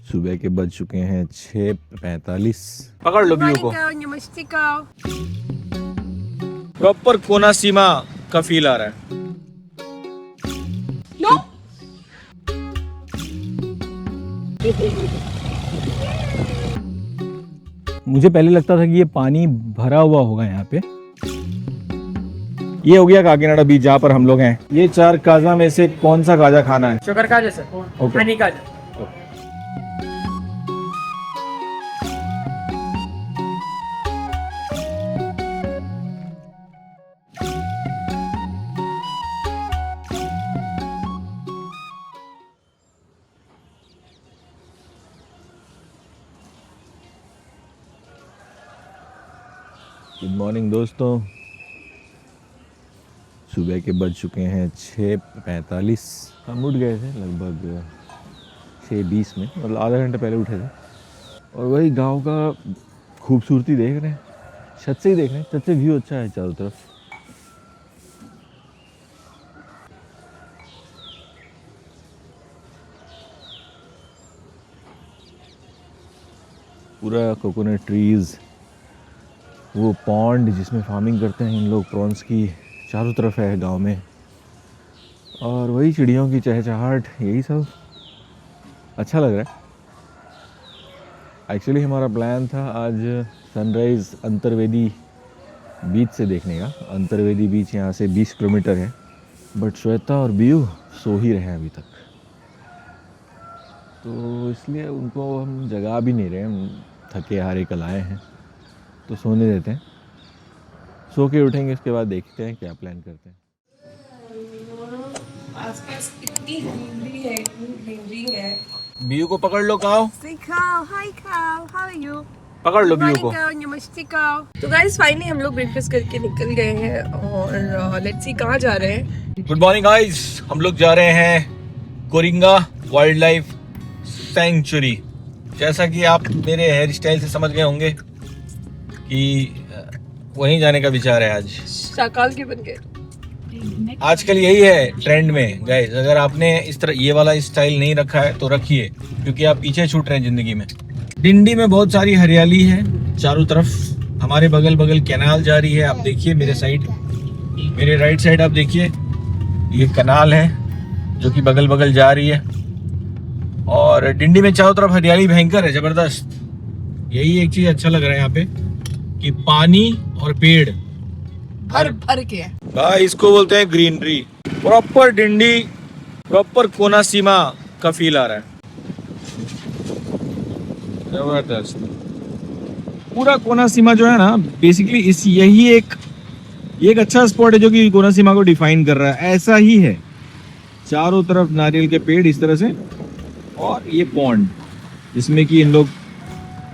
सुबह के बज चुके हैं 6:45। पकड़ लो व्यू को। प्रॉपर कोना सीमा का फील आ रहा है। मुझे पहले लगता था कि ये पानी भरा हुआ होगा यहाँ पे। ये हो गया काकीनाडा बीच जहाँ पर हम लोग हैं। ये 4 काजा में से कौन सा काजा खाना है? Sugar Kaza sir, okay. Honey Kaza. Good morning दोस्तों। सुबह के बज चुके हैं 6:45। हम उठ गए थे लगभग 6:20 में, मतलब आधा घंटा पहले उठे थे। और वही गांव का खूबसूरती देख रहे हैं, छत से ही देख रहे हैं। छत से व्यू अच्छा है चारों तरफ। पूरा कोकोनट ट्रीज़, वो पॉन्ड जिसमें फार्मिंग करते हैं इन लोग प्रॉन्स की, चारों तरफ है गांव में। और वही चिड़ियों की चहचहाहट, यही सब अच्छा लग रहा है। एक्चुअली हमारा प्लान था आज सनराइज़ अंतर्वेदी बीच से देखने का। अंतर्वेदी बीच यहाँ से 20 किलोमीटर है, बट श्वेता और बीयू सो ही रहे हैं अभी तक, तो इसलिए उनको हम जगा भी नहीं रहे। हम थके हारे कल आए हैं तो सोने देते हैं। सो के उठेंगे, उसके बाद देखते हैं क्या प्लान करते हैं। आसपास इतनी ग्रीनरी है, इतनी ग्रीनरी है। बीयू को पकड़ लो। काओ Say cow, hi cow, how are you? पकड़ लो बीयू को। नमस्ते cow। तो गाइस फाइनली हम लोग ब्रेकफास्ट करके निकल गए हैं और लेट्स सी कहाँ जा रहे हैं। गुड मॉर्निंग गाइस, हम लोग जा रहे हैं कोरिंगा वाइल्ड लाइफ सेंचुरी। जैसा कि आप मेरे हेयर स्टाइल से समझ गए होंगे कि वहीं जाने का विचार है आज। शाकाल के बन गए। आजकल यही है ट्रेंड में गाइस। अगर आपने इस तरह ये वाला स्टाइल नहीं रखा है तो रखिए, क्योंकि आप पीछे छूट रहे हैं जिंदगी में। डिंडी में बहुत सारी हरियाली है चारों तरफ। हमारे बगल बगल कैनाल जा रही है, आप देखिए मेरे साइड, मेरे राइट साइड आप देखिए, ये कैनाल है जो कि बगल बगल जा रही है। और डिंडी में चारों तरफ हरियाली भयंकर है, जबरदस्त। यही एक चीज अच्छा लग रहा है यहाँ पे कि पानी और पेड़ भर भर के है। भाई, इसको बोलते हैं ग्रीनरी। प्रॉपर डिंडी, प्रॉपर कोना सीमा का फील आ रहा है। जबरदस्त। पूरा कोना सीमा जो है ना, बेसिकली इस यही एक अच्छा स्पॉट है जो कि कोना सीमा को डिफाइन कर रहा है। ऐसा ही है, चारों तरफ नारियल के पेड़ इस तरह से, और ये पॉन्ड जिसमें कि इन लोग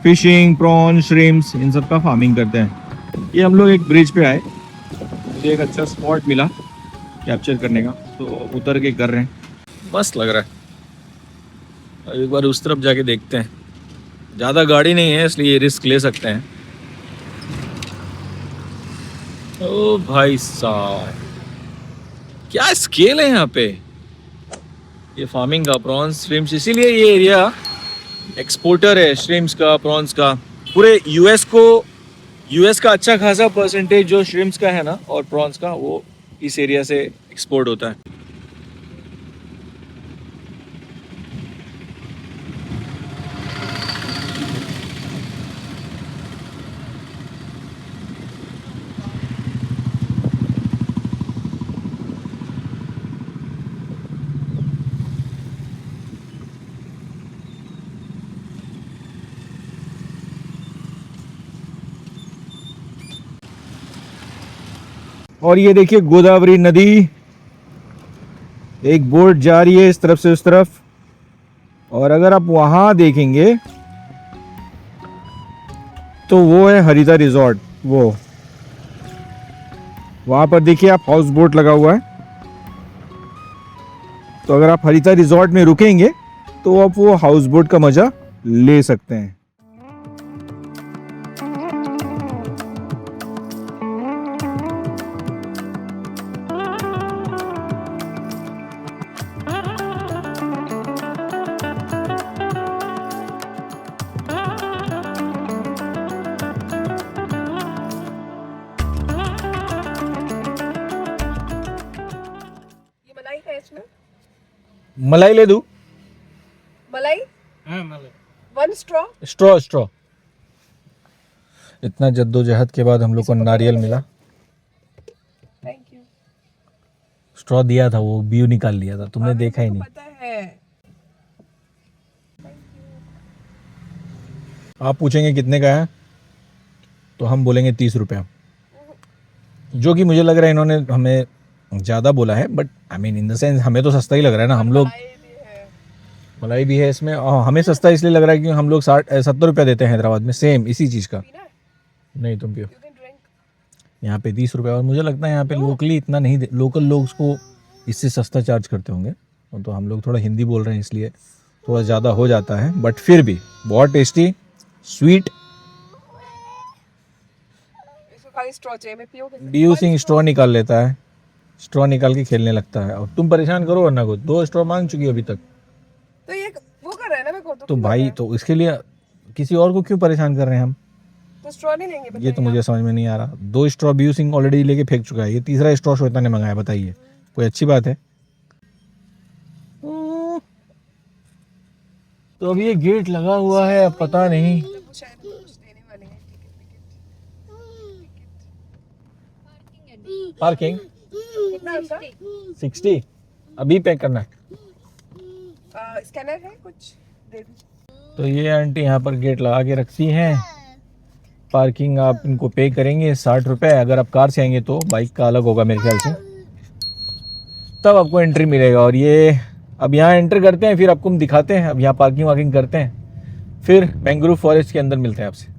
फिशिंग, प्रॉन, श्रिम्प्स, इन सब का फार्मिंग करते हैं। ये हम लोग एक ब्रिज पे आए, मुझे एक अच्छा स्पॉट मिला कैप्चर करने का, तो उतर के कर रहे हैं। मस्त लग रहा है। अब एक बार उस तरफ जाके देखते हैं। ज़्यादा गाड़ी नहीं है इसलिए रिस्क ले सकते हैं। ओ भाई साहब, क्या स्केल है यहाँ पे। ये फार्मिंग का प्रॉन्स, श्रिम्प्स, इसीलिए ये एरिया एक्सपोर्टर है श्रिम्प्स का, प्रॉन्स का। पूरे यूएस का अच्छा खासा परसेंटेज जो श्रिम्प्स का है ना और प्रॉन्स का, वो इस एरिया से एक्सपोर्ट होता है। और ये देखिए गोदावरी नदी, एक बोट जा रही है इस तरफ से उस तरफ। और अगर आप वहां देखेंगे तो वो है हरिता रिजॉर्ट। वो वहां पर देखिए आप, हाउस बोट लगा हुआ है। तो अगर आप हरिता रिजॉर्ट में रुकेंगे तो आप वो हाउस बोट का मजा ले सकते हैं। मलाई ले दूं? मलाई हाँ मलाई 1 straw. स्ट्रॉ इतना जद्दोजहद के बाद हम लोग को नारियल मिला। Thank you. स्ट्रॉ दिया था, वो बीयू निकाल लिया था, तुमने देखा ही नहीं। पता है। आप पूछेंगे कितने का है तो हम बोलेंगे 30 रुपया, जो कि मुझे लग रहा है इन्होंने हमें ज़्यादा बोला है, but I mean in the sense हमें तो सस्ता ही लग रहा है ना। हम लोग मलाई भी है इसमें, और हमें सस्ता इसलिए लग रहा है क्योंकि हम लोग 60-70 रुपया देते हैं हैदराबाद में सेम इसी चीज़ का। नहीं तुम पियो। यहाँ पे 30 रुपये, और मुझे लगता है यहाँ पे लोकली इतना नहीं, लोकल लोग उसको इससे सस्ता चार्ज करते होंगे, और तो हम लोग थोड़ा हिंदी बोल रहे हैं इसलिए थोड़ा ज़्यादा हो जाता है, बट फिर भी बहुत टेस्टी स्वीट। बीयू सिंह स्ट्रॉ निकाल लेता है, स्ट्रॉ निकाल के खेलने लगता है, और तुम परेशान करो वरना को 2 स्ट्रॉ मांग चुकी हो अभी तक। तो ये वो कर रहा है ना मेरे को, तो भाई तो इसके लिए किसी और को क्यों परेशान कर रहे हैं हम? तो स्ट्रॉ नहीं लेंगे? ये तो मुझे समझ में नहीं आ रहा। 2 स्ट्रॉ बीयू सिंह ऑलरेडी लेके फेंक चुका है, ये तीसरा स्ट्रॉ श्वेता ने मंगाया, बताइए कोई अच्छी बात है? तो अभी ये गेट लगा हुआ है, अब पता नहीं। पार्किंग 60 अभी पे करना है। स्कैनर है कुछ दे दो। तो ये आंटी यहाँ पर गेट लगा के रखती हैं। पार्किंग आप इनको पे करेंगे 60 रुपये, अगर आप कार से आएंगे तो बाइक का अलग होगा मेरे ख्याल से, तब आपको एंट्री मिलेगा। और ये अब यहाँ एंटर करते हैं, फिर आपको हम दिखाते हैं, अब यहाँ पार्किंग वार्किंग करते हैं, फिर मैंग्रोव फॉरेस्ट के अंदर मिलते हैं आपसे।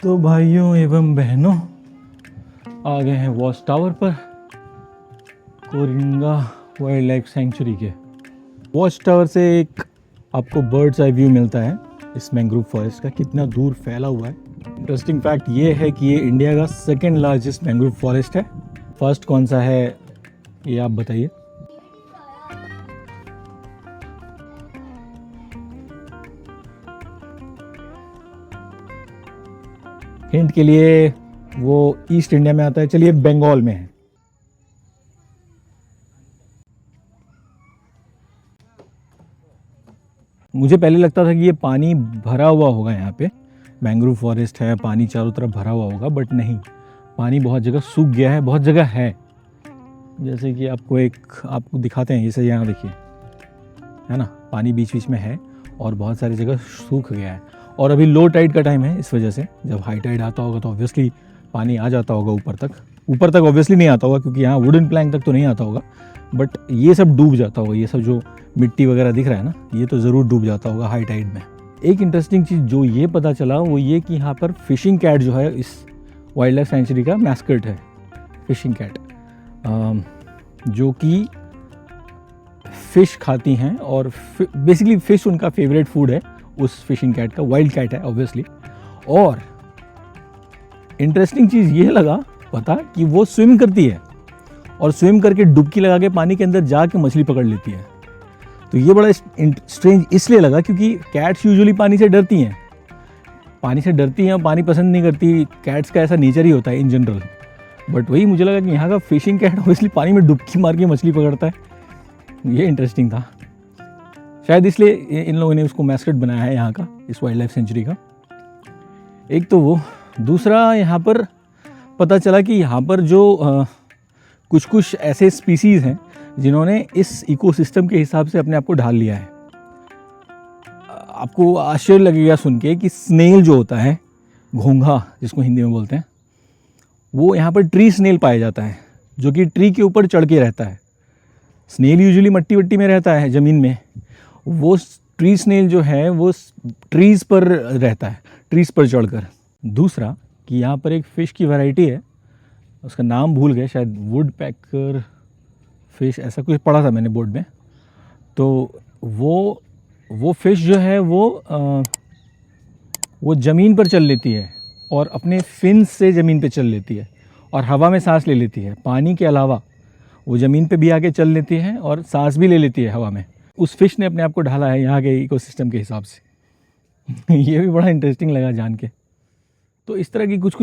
तो भाइयों एवं बहनों, आ गए हैं वॉच टावर पर, कोरिंगा वाइल्ड लाइफ सेंचुरी के। वॉच टावर से एक आपको बर्ड्स आई व्यू मिलता है इस मैंग्रोव फॉरेस्ट का, कितना दूर फैला हुआ है। इंटरेस्टिंग फैक्ट ये है कि ये इंडिया का सेकंड लार्जेस्ट मैंग्रोव फॉरेस्ट है। फर्स्ट कौन सा है ये आप बताइए। हिंट के लिए वो ईस्ट इंडिया में आता है, चलिए बंगाल में है। मुझे पहले लगता था कि ये पानी भरा हुआ होगा, यहाँ पे मैंग्रोव फॉरेस्ट है, पानी चारों तरफ भरा हुआ होगा, बट नहीं, पानी बहुत जगह सूख गया है, बहुत जगह है। जैसे कि आपको दिखाते हैं, जैसे यहाँ देखिए, है ना, पानी बीच बीच में है और बहुत सारी जगह सूख गया है। और अभी लो टाइड का टाइम है, इस वजह से जब हाई टाइड आता होगा तो ऑब्वियसली पानी आ जाता होगा ऊपर तक ऑब्वियसली नहीं आता होगा, क्योंकि यहाँ वुडन प्लैंक तक तो नहीं आता होगा, बट ये सब डूब जाता होगा। ये सब जो मिट्टी वगैरह दिख रहा है ना, ये तो ज़रूर डूब जाता होगा हाई टाइड में। एक इंटरेस्टिंग चीज़ जो ये पता चला वो ये कि यहाँ पर फिशिंग कैट जो है इस वाइल्ड लाइफ सेंचुरी का मैस्कट है, फिशिंग कैट, जो कि फ़िश खाती हैं और बेसिकली फ़िश उनका फेवरेट फूड है उस फिशिंग कैट का। वाइल्ड कैट है ऑब्वियसली। और इंटरेस्टिंग चीज़ ये लगा पता कि वो स्विम करती है और स्विम करके डुबकी लगा के पानी के अंदर जाके मछली पकड़ लेती है। तो ये बड़ा स्ट्रेंज इसलिए लगा क्योंकि कैट्स यूजुअली पानी से डरती हैं, पानी पसंद नहीं करती। कैट्स का ऐसा नेचर ही होता है इन जनरल। बट वही मुझे लगा कि यहाँ का फिशिंग कैट ऑब्वियसली पानी में डुबकी मार के मछली पकड़ता है। ये इंटरेस्टिंग था, शायद इसलिए इन लोगों ने उसको मैस्कट बनाया है यहाँ का, इस वाइल्ड लाइफ सेंचुरी का। एक तो वो, दूसरा यहाँ पर पता चला कि यहाँ पर जो कुछ ऐसे स्पीसीज़ हैं जिन्होंने इस इकोसिस्टम के हिसाब से अपने आप को ढाल लिया है। आपको आश्चर्य लगेगा सुन के कि स्नेल जो होता है, घोंघा जिसको हिंदी में बोलते हैं, वो यहाँ पर ट्री स्नेल पाया जाता है, जो कि ट्री के ऊपर चढ़ के रहता है। स्नेल यूजुअली मट्टी वट्टी में रहता है, ज़मीन में। वो ट्री स्नेल जो है वो ट्रीज़ पर रहता है, ट्रीज़ पर चढ़कर। दूसरा कि यहाँ पर एक फ़िश की वैरायटी है, उसका नाम भूल गए, शायद वुड पैकर फ़िश ऐसा कुछ पढ़ा था मैंने बोर्ड में। तो वो फ़िश जो है वो ज़मीन पर चल लेती है और अपने फिन्स से ज़मीन पे चल लेती है और हवा में सांस ले लेती है। पानी के अलावा वो ज़मीन पे भी आके चल लेती है और सांस भी ले लेती है हवा में। उस फिश ने अपने आप को ढाला है यहाँ के इकोसिस्टम के हिसाब से। ये भी बड़ा इंटरेस्टिंग लगा जान के। तो इस तरह की कुछ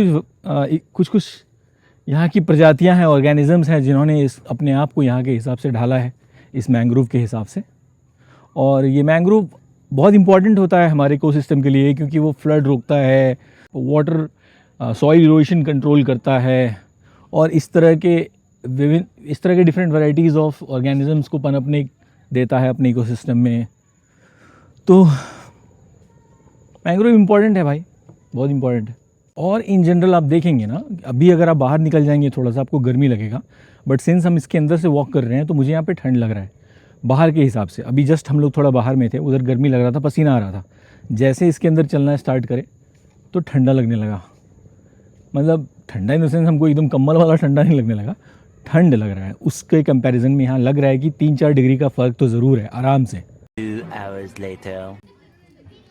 यहाँ की प्रजातियाँ हैं, ऑर्गेनिज़म्स हैं जिन्होंने अपने आप को यहाँ के हिसाब से ढाला है, इस मैंग्रोव के हिसाब से। और ये मैंग्रोव बहुत इंपॉर्टेंट होता है हमारे इकोसिस्टम के लिए, क्योंकि वो फ्लड रोकता है, वाटर सॉइल इरोशन कंट्रोल करता है और इस तरह के डिफरेंट वैरायटीज़ ऑफ ऑर्गेनिज़म्स को पनपने देता है अपने इकोसिस्टम में। तो मैंग्रोव इम्पॉर्टेंट है भाई, बहुत इम्पॉर्टेंट है। और इन जनरल आप देखेंगे ना, अभी अगर आप बाहर निकल जाएंगे थोड़ा सा आपको गर्मी लगेगा, बट सिंस हम इसके अंदर से वॉक कर रहे हैं तो मुझे यहाँ पे ठंड लग रहा है बाहर के हिसाब से। अभी जस्ट हम लोग थोड़ा बाहर में थे, उधर गर्मी लग रहा था, पसीना आ रहा था। जैसे इसके अंदर चलना स्टार्ट करे तो ठंडा लगने लगा। मतलब ठंडा इन द सेंस हमको एकदम कम्बल वाला ठंडा नहीं लगने लगा, ठंड लग रहा है। उसके कंपैरिजन में यहाँ लग रहा है कि 3-4 डिग्री का फ़र्क तो ज़रूर है आराम से। 2 hours later.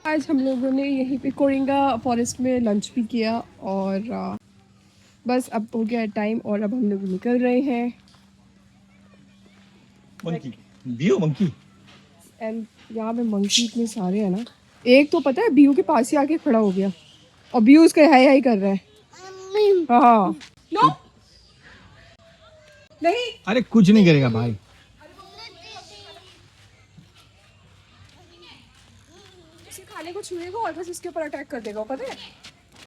आज हम लोगों ने यहीं पे कोरिंगा फॉरेस्ट में लंच भी किया और बस अब हो गया टाइम और अब हम लोग निकल रहे हैं। मंकी एंड यहाँ पे मंकी इतने सारे हैं ना, एक तो पता है बियू के पास ही आके खड़ा हो गया और बियू उसका हाई हाई कर रहा है। हाँ नो नहीं, अरे कुछ नहीं करेगा भाई। इसे खाने को छुएगा और बस इसके ऊपर अटैक कर देगा, पता है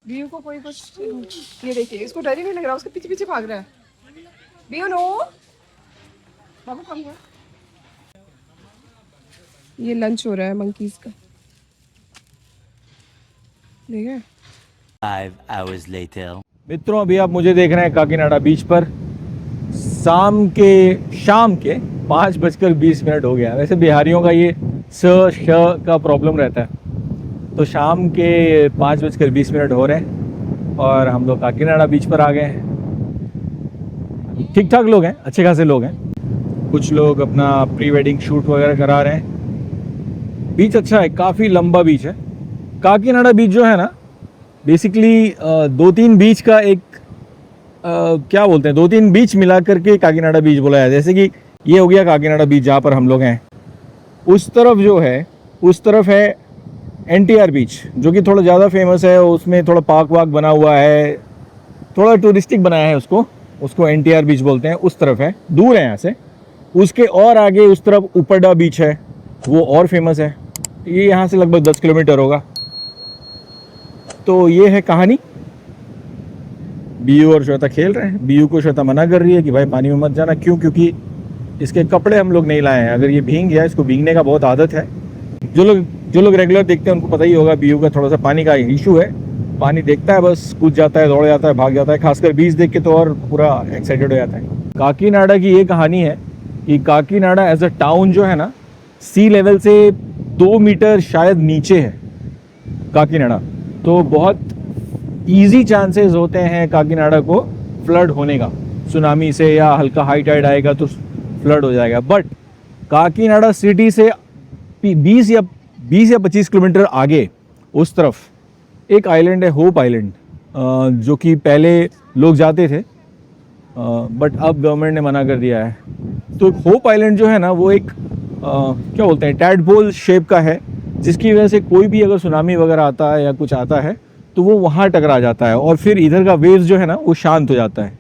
बियू को कोई कुछ। ये देखिए, इसको डर ही नहीं लग रहा, उसके पीछे पीछे भाग रहा है। बियू नो, बाबू कम हुआ। ये लंच हो रहा है मंकीज का, देखिए। 5 hours later. मित्रों, अभी आप मुझे देख रहे हैं काकीनाडा बीच पर। शाम के 5:20 हो गया। वैसे बिहारियों का ये श का प्रॉब्लम रहता है। तो शाम के 5:20 हो रहे हैं और हम लोग काकीनाडा बीच पर आ गए हैं। ठीक ठाक लोग हैं, अच्छे खासे लोग हैं। कुछ लोग अपना प्री वेडिंग शूट वगैरह करा रहे हैं बीच अच्छा है, काफ़ी लंबा बीच है। काकीनाडा बीच जो है ना, बेसिकली 2-3 बीच का एक क्या बोलते हैं, 2-3 बीच मिला करके काकीनाडा बीच बोला है। जैसे कि ये हो गया काकीनाडा बीच जहाँ पर हम लोग हैं, उस तरफ जो है उस तरफ है NTR बीच, जो कि थोड़ा ज़्यादा फेमस है। उसमें थोड़ा पार्क वार्क बना हुआ है, थोड़ा टूरिस्टिक बनाया है उसको NTR बीच बोलते हैं। उस तरफ है, दूर है यहाँ से। उसके और आगे उस तरफ उपरडा बीच है, वो और फेमस है। ये यहाँ से लगभग 10 किलोमीटर होगा। तो ये है कहानी। बीयू और श्वेता खेल रहे हैं। बीयू को श्वेता मना कर रही है कि भाई पानी में मत जाना। क्यों? क्योंकि इसके कपड़े हम लोग नहीं लाए हैं। अगर ये भीग गया, इसको भीगने का बहुत आदत है। जो लोग रेगुलर देखते हैं उनको पता ही होगा, बीयू का थोड़ा सा पानी का इशू है। पानी देखता है बस कूद जाता है, दौड़ जाता है, भाग जाता है। खासकर बीच देख के तो और पूरा एक्साइटेड हो जाता है। काकीनाडा की ये कहानी है कि काकीनाडा एज अ टाउन जो है ना, सी लेवल से 2 मीटर शायद नीचे है काकीनाडा। तो बहुत ईजी चांसेस होते हैं काकीनाडा को फ्लड होने का, सुनामी से, या हल्का हाई टाइड आएगा तो फ्लड हो जाएगा। बट काकीनाडा सिटी से 20 या 25 किलोमीटर आगे उस तरफ एक आइलैंड है, होप आइलैंड, जो कि पहले लोग जाते थे, बट अब गवर्नमेंट ने मना कर दिया है। तो होप आइलैंड जो है ना, वो एक क्या बोलते हैं, टैडपोल शेप का है, जिसकी वजह से कोई भी अगर सुनामी वगैरह आता है या कुछ आता है तो वो वहाँ टकरा जाता है, और फिर इधर का वेव्स जो है ना वो शांत हो जाता है,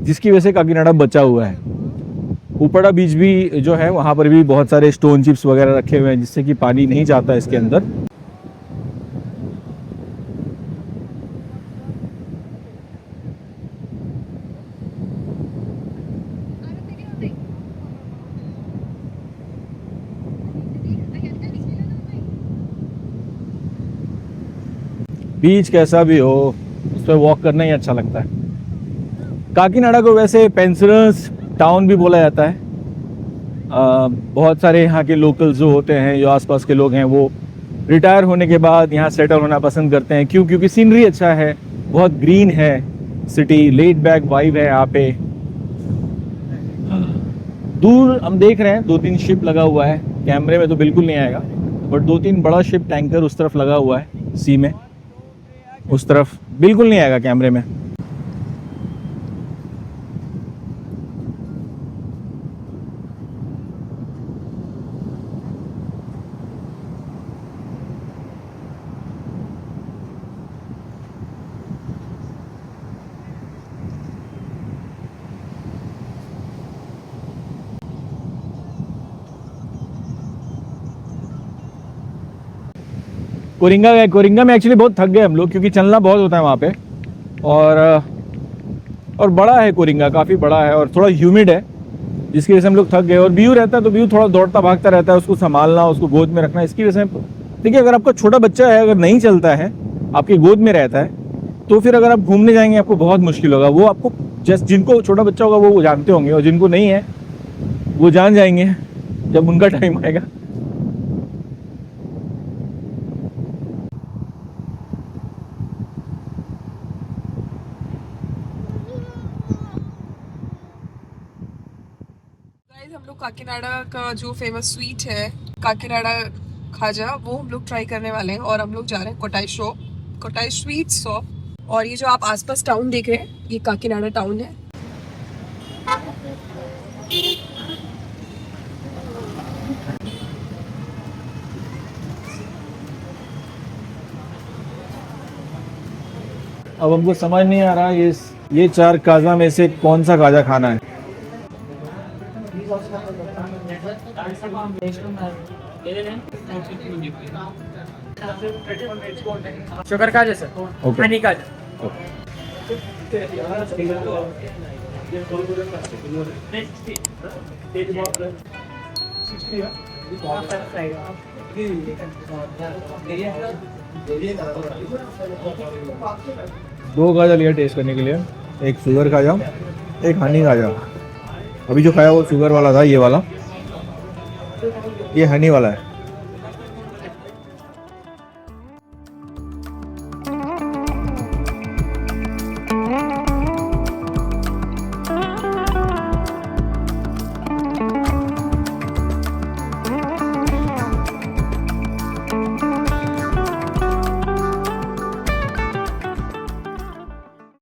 जिसकी वजह से काकीनाडा बचा हुआ है। उपड़ा बीच भी जो है, वहाँ पर भी बहुत सारे स्टोन चिप्स वगैरह रखे हुए हैं, जिससे कि पानी नहीं जाता इसके अंदर। बीच कैसा भी हो, उस पर वॉक करना ही अच्छा लगता है। काकीनाडा को वैसे पेंशनर्स टाउन भी बोला जाता है। बहुत सारे यहाँ के लोकल्स जो होते हैं, जो आसपास के लोग हैं, वो रिटायर होने के बाद यहाँ सेटल होना पसंद करते हैं। क्यों? क्योंकि सीनरी अच्छा है, बहुत ग्रीन है सिटी, लेड बैक वाइब है यहाँ पे। दूर हम देख रहे हैं 2-3 शिप लगा हुआ है, कैमरे में तो बिल्कुल नहीं आएगा, बट 2-3 बड़ा शिप टैंकर उस तरफ लगा हुआ है सी में, उस तरफ बिल्कुल नहीं आएगा कैमरे में। कोरिंगा गए। कोरिंगा में एक्चुअली बहुत थक गए हम लोग, क्योंकि चलना बहुत होता है वहाँ पे, और बड़ा है कोरिंगा, काफ़ी बड़ा है और थोड़ा ह्यूमिड है, जिसकी वजह से हम लोग थक गए। और बीयू रहता है तो बीयू थोड़ा दौड़ता भागता रहता है, उसको संभालना, उसको गोद में रखना, इसकी वजह से देखिए, अगर आपका छोटा बच्चा है, अगर नहीं चलता है, आपकी गोद में रहता है, तो फिर अगर आप घूमने जाएंगे आपको बहुत मुश्किल होगा। वो आपको जस्ट, जिनको छोटा बच्चा होगा वो जानते होंगे, और जिनको नहीं है वो जान जाएंगे जब उनका टाइम आएगा। हम लोग काकीनाडा का जो फेमस स्वीट है, काकीनाडा खाजा, वो हम लोग ट्राई करने वाले हैं। और हम लोग जा रहे हैं कोटाई स्वीट शॉप। और ये जो आप आसपास टाउन देख रहे हैं, ये काकीनाडा टाउन है। अब हमको समझ नहीं आ रहा ये 4 काजा में से कौन सा काजा खाना है। Sugar Kaza sir, Okay. Honey Kaza. दो काजा लिया टेस्ट करने के लिए, एक शुगर काजा, एक हनी काजा। अभी जो खाया वो शुगर वाला था, ये वाला, ये हनी वाला है।